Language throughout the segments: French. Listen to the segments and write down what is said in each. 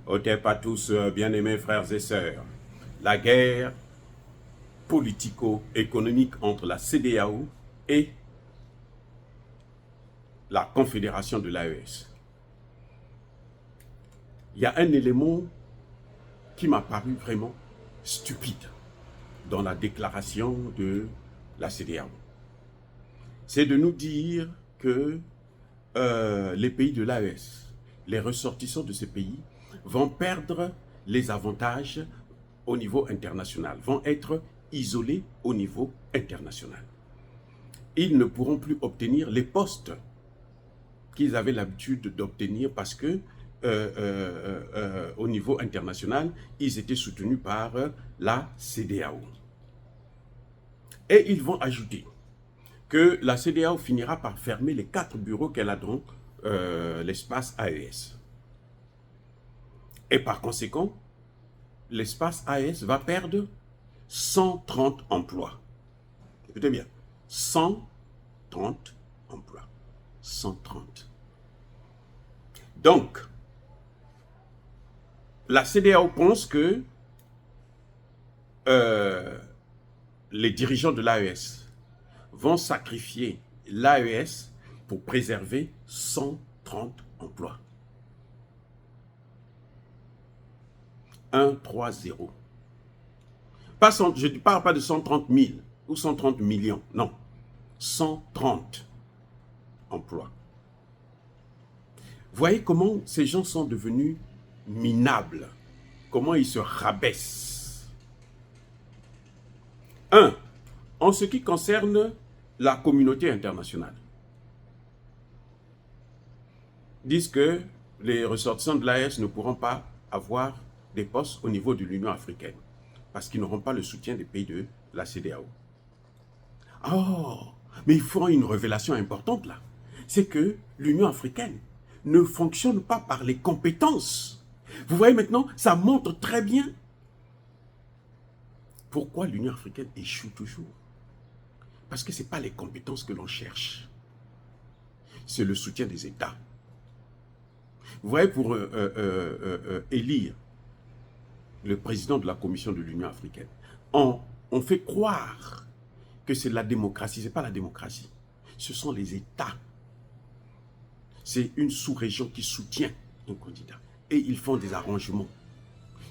Otep à tous, bien-aimés frères et sœurs. La guerre politico-économique entre la CEDEAO et la Confédération de l'AES. Il y a un élément qui m'a paru vraiment stupide dans la déclaration de la CEDEAO. C'est de nous dire que les pays de l'AES, les ressortissants de ces pays, vont perdre les avantages au niveau international, vont être isolés au niveau international. Ils ne pourront plus obtenir les postes qu'ils avaient l'habitude d'obtenir parce que au niveau international, ils étaient soutenus par la CEDEAO. Et ils vont ajouter que la CEDEAO finira par fermer les 4 bureaux qu'elle a dans l'espace AES. Et par conséquent, l'espace AES va perdre 130 emplois. Écoutez bien, 130 emplois. 130. Donc, la CEDEAO pense que les dirigeants de l'AES vont sacrifier l'AES pour préserver 130 emplois. 1-3-0. Je ne parle pas de 130 000 ou 130 millions, non. 130 emplois. Voyez comment ces gens sont devenus minables, comment ils se rabaissent. En ce qui concerne la communauté internationale, disent que les ressortissants de l'AES ne pourront pas avoir des postes au niveau de l'Union africaine parce qu'ils n'auront pas le soutien des pays de la CEDEAO. Oh, mais il faut une révélation importante là. C'est que l'Union africaine ne fonctionne pas par les compétences. Vous voyez maintenant, ça montre très bien pourquoi l'Union africaine échoue toujours. Parce que ce n'est pas les compétences que l'on cherche. C'est le soutien des États. Vous voyez, pour élire le président de la Commission de l'Union africaine, on fait croire que c'est la démocratie. Ce n'est pas la démocratie. Ce sont les États. C'est une sous-région qui soutient un candidat. Et ils font des arrangements.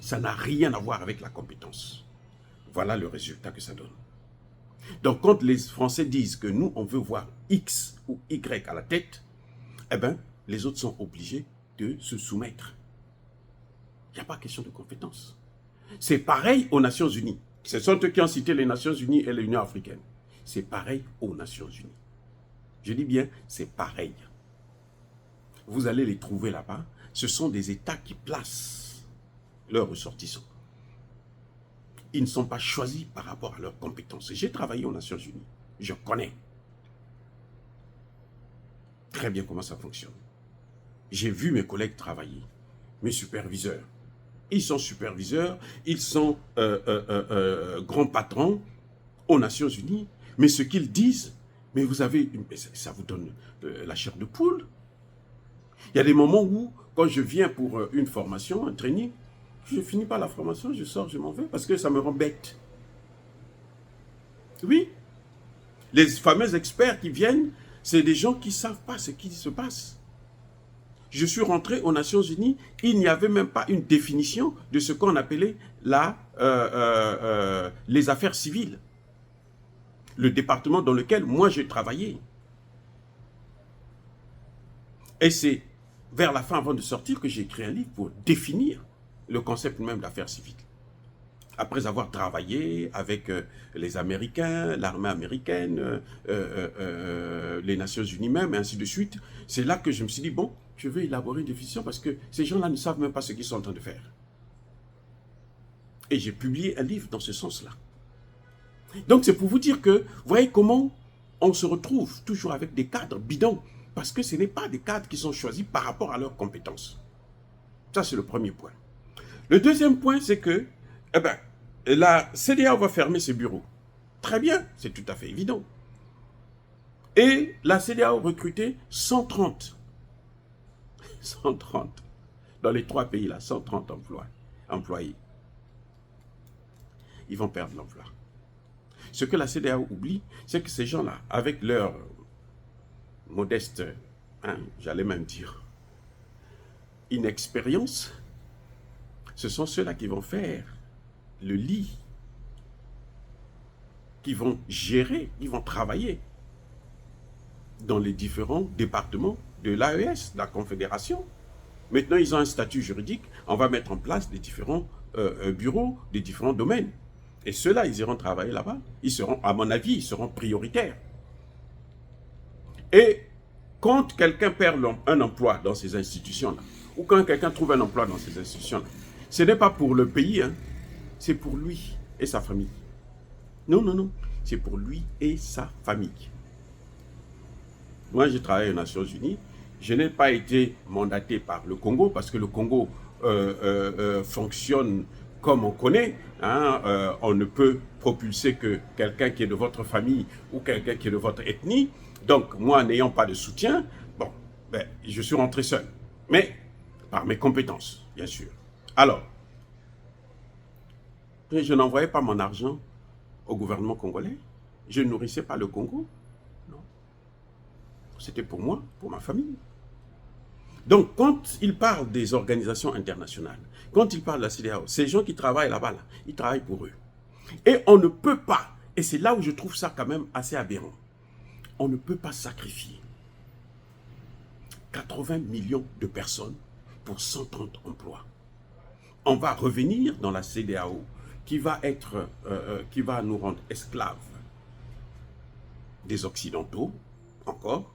Ça n'a rien à voir avec la compétence. Voilà le résultat que ça donne. Donc, quand les Français disent que nous, on veut voir X ou Y à la tête, eh bien, les autres sont obligés de se soumettre. Il n'y a pas question de compétence. C'est pareil aux Nations Unies. Ce sont eux qui ont cité les Nations Unies et l'Union africaine. C'est pareil aux Nations Unies. Je dis bien, c'est pareil. Vous allez les trouver là-bas. Ce sont des États qui placent leurs ressortissants. Ils ne sont pas choisis par rapport à leurs compétences. J'ai travaillé aux Nations Unies. Je connais très bien comment ça fonctionne. J'ai vu mes collègues travailler, mes superviseurs. Ils sont superviseurs, ils sont grands patrons aux Nations Unies. Mais ce qu'ils disent, mais vous avez, ça vous donne la chair de poule. Il y a des moments où, quand je viens pour une formation, un training, je finis pas la formation, je sors, je m'en vais, parce que ça me rend bête. Oui, les fameux experts qui viennent, c'est des gens qui ne savent pas ce qui se passe. Je suis rentré aux Nations Unies, il n'y avait même pas une définition de ce qu'on appelait les affaires civiles. Le département dans lequel moi j'ai travaillé. Et c'est vers la fin, avant de sortir, que j'ai écrit un livre pour définir le concept même d'affaires civiles. Après avoir travaillé avec les Américains, l'armée américaine, les Nations Unies même, et ainsi de suite, c'est là que je me suis dit, bon, je vais élaborer une définition parce que ces gens-là ne savent même pas ce qu'ils sont en train de faire. Et j'ai publié un livre dans ce sens-là. Donc c'est pour vous dire que, vous voyez comment on se retrouve toujours avec des cadres bidons, parce que ce n'est pas des cadres qui sont choisis par rapport à leurs compétences. Ça, c'est le premier point. Le deuxième point, c'est que la CEDEAO va fermer ses bureaux. Très bien, c'est tout à fait évident. Et la CEDEAO recrutait 130. 130. dans les 3 pays, là, 130 employés. Ils vont perdre l'emploi. Ce que la CEDEAO oublie, c'est que ces gens-là, avec leur modeste, j'allais même dire, inexpérience, ce sont ceux-là qui vont faire le lit, qui vont gérer, qui vont travailler dans les différents départements de l'AES, de la Confédération. Maintenant, ils ont un statut juridique, on va mettre en place des différents bureaux, des différents domaines. Et ceux-là, ils iront travailler là-bas. Ils seront, à mon avis, ils seront prioritaires. Et quand quelqu'un perd un emploi dans ces institutions-là, ou quand quelqu'un trouve un emploi dans ces institutions-là, ce n'est pas pour le pays, hein, c'est pour lui et sa famille. Non, non, non, c'est pour lui et sa famille. Moi, j'ai travaillé aux Nations Unies. Je n'ai pas été mandaté par le Congo parce que le Congo fonctionne comme on connaît. Hein, on ne peut propulser que quelqu'un qui est de votre famille ou quelqu'un qui est de votre ethnie. Donc, moi, n'ayant pas de soutien, bon, ben, je suis rentré seul. Mais par mes compétences, bien sûr. Alors, je n'envoyais pas mon argent au gouvernement congolais. Je ne nourrissais pas le Congo. Non. C'était pour moi, pour ma famille. Donc, quand il parle des organisations internationales, quand il parle de la CEDEAO, ces gens qui travaillent là-bas, là, ils travaillent pour eux. Et on ne peut pas, et c'est là où je trouve ça quand même assez aberrant, on ne peut pas sacrifier 80 millions de personnes pour 130 emplois. On va revenir dans la CEDEAO qui va nous rendre esclaves des Occidentaux, encore,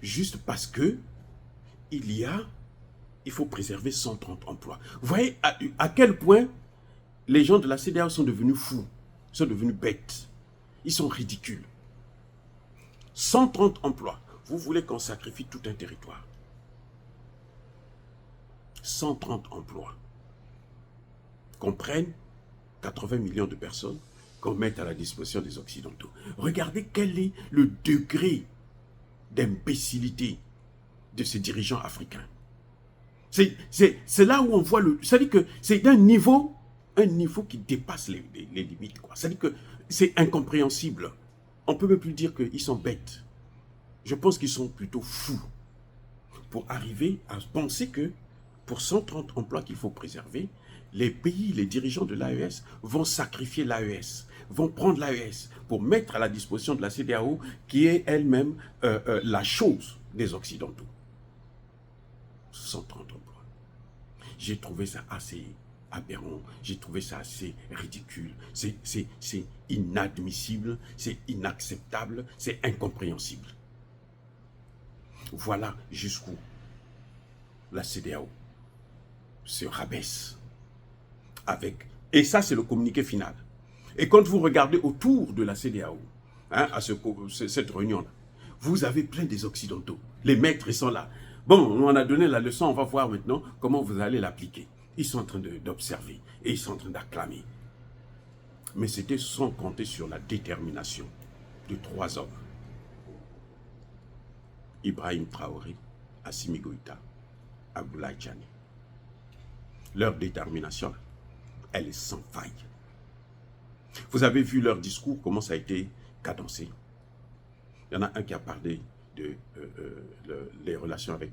juste parce que il faut préserver 130 emplois. Vous voyez à quel point les gens de la CEDEAO sont devenus fous, sont devenus bêtes. Ils sont ridicules. 130 emplois. Vous voulez qu'on sacrifie tout un territoire. 130 emplois. Qu'on prenne 80 millions de personnes, qu'on mette à la disposition des Occidentaux. Regardez quel est le degré d'imbécilité de ces dirigeants africains. C'est là où on voit le... C'est-à-dire que c'est d'un niveau, qui dépasse les limites. C'est-à-dire que c'est incompréhensible. On ne peut même plus dire qu'ils sont bêtes. Je pense qu'ils sont plutôt fous pour arriver à penser que pour 130 emplois qu'il faut préserver, les pays, les dirigeants de l'AES vont sacrifier l'AES, vont prendre l'AES pour mettre à la disposition de la CEDEAO qui est elle-même la chose des Occidentaux. 130 emplois. J'ai trouvé ça assez aberrant, j'ai trouvé ça assez ridicule, c'est inadmissible, c'est inacceptable, c'est incompréhensible. Voilà jusqu'où la CEDEAO se rabaisse avec... Et ça, c'est le communiqué final. Et quand vous regardez autour de la CEDEAO, hein, à cette réunion-là, vous avez plein des Occidentaux. Les maîtres, ils sont là. Bon, on a donné la leçon, on va voir maintenant comment vous allez l'appliquer. Ils sont en train d'observer et ils sont en train d'acclamer. Mais c'était sans compter sur la détermination de 3 hommes. Ibrahim Traoré, Assimi Goïta, Abdoulaye Tchani. Leur détermination, elle est sans faille. Vous avez vu leur discours, comment ça a été cadencé. Il y en a un qui a parlé de les relations avec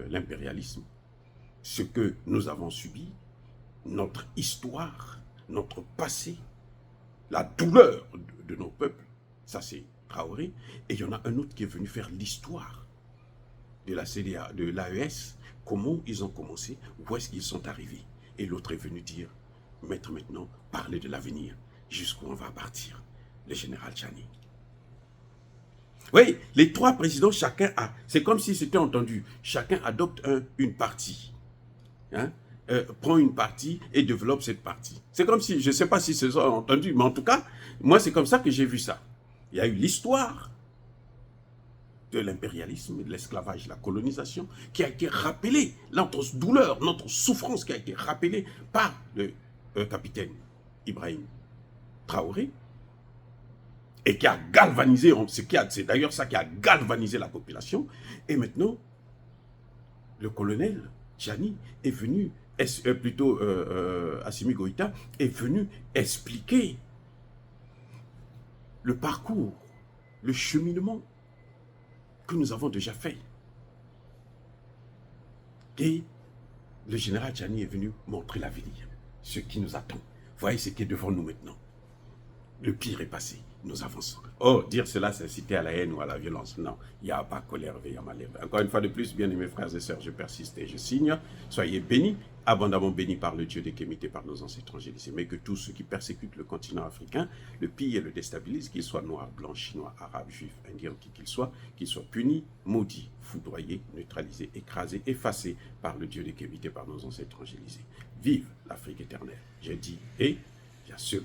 l'impérialisme, ce que nous avons subi, notre histoire, notre passé, la douleur de nos peuples, ça c'est Traoré, et il y en a un autre qui est venu faire l'histoire de la CEDEAO, de l'AES, comment ils ont commencé, où est-ce qu'ils sont arrivés. Et l'autre est venu dire, maintenant, parler de l'avenir, jusqu'où on va partir, le général Tchani. Oui, les 3 présidents, chacun a, c'est comme si c'était entendu, chacun adopte une partie, hein, prend une partie et développe cette partie. C'est comme si, je ne sais pas si c'est ça entendu, mais en tout cas, moi c'est comme ça que j'ai vu ça. Il y a eu l'histoire de l'impérialisme, de l'esclavage, la colonisation, qui a été rappelée, notre douleur, notre souffrance qui a été rappelée par le capitaine Ibrahim Traoré, et qui a galvanisé, c'est d'ailleurs ça qui a galvanisé la population. Et maintenant, le colonel Tchani est venu, plutôt Assimi Goïta, est venu expliquer le parcours, le cheminement que nous avons déjà fait. Et le général Tchani est venu montrer l'avenir, ce qui nous attend. Voyez ce qui est devant nous maintenant. Le pire est passé, nous avançons. Oh, dire cela, c'est inciter à la haine ou à la violence. Non, il n'y a pas colère, veille à ma lèvre. Encore une fois de plus, bien aimés frères et sœurs, je persiste et je signe. Soyez bénis, abondamment bénis par le Dieu des Kémités, par nos ancêtres angélisés. Mais que tous ceux qui persécutent le continent africain, le pillent et le déstabilisent, qu'ils soient noirs, blancs, chinois, arabes, juifs, indiens, qui qu'ils soient punis, maudits, foudroyés, neutralisés, écrasés, effacés par le Dieu des Kémités, par nos ancêtres angélisés. Vive l'Afrique éternelle. J'ai dit et bien sûr.